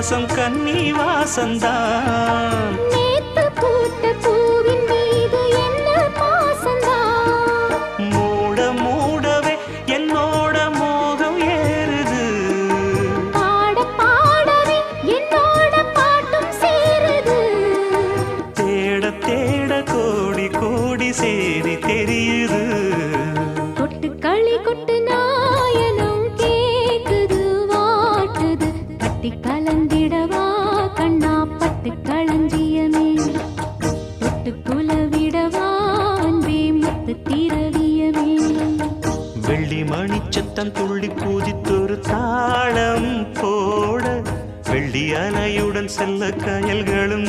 வாசம் கன்னி வாசந்தான். நேத்து பூத்த பூவின் மீது என்ன பாசந்தான். மூட மூடவே என்னோட மோகம் ஏறுது. பாட பாடவே என்னோட பாட்டும் சேருது. தேட தேட கோடி கோடி சேரி தெரியுது. கொட்டு களி கொட்டு நாயனம் கேக்குது வாட்டுது. கட்டி கலந்திடவா கண்ணா பட்டு களஞ்சியமே. தொட்டு குலவிடவா அன்பே முத்து திரவியமே. வெள்ளி மணிச்சத்தம் துள்ளி பூஜித்தொரு தாளம் போட வெள்ளி அலையுடன் செல்ல கயல்களும்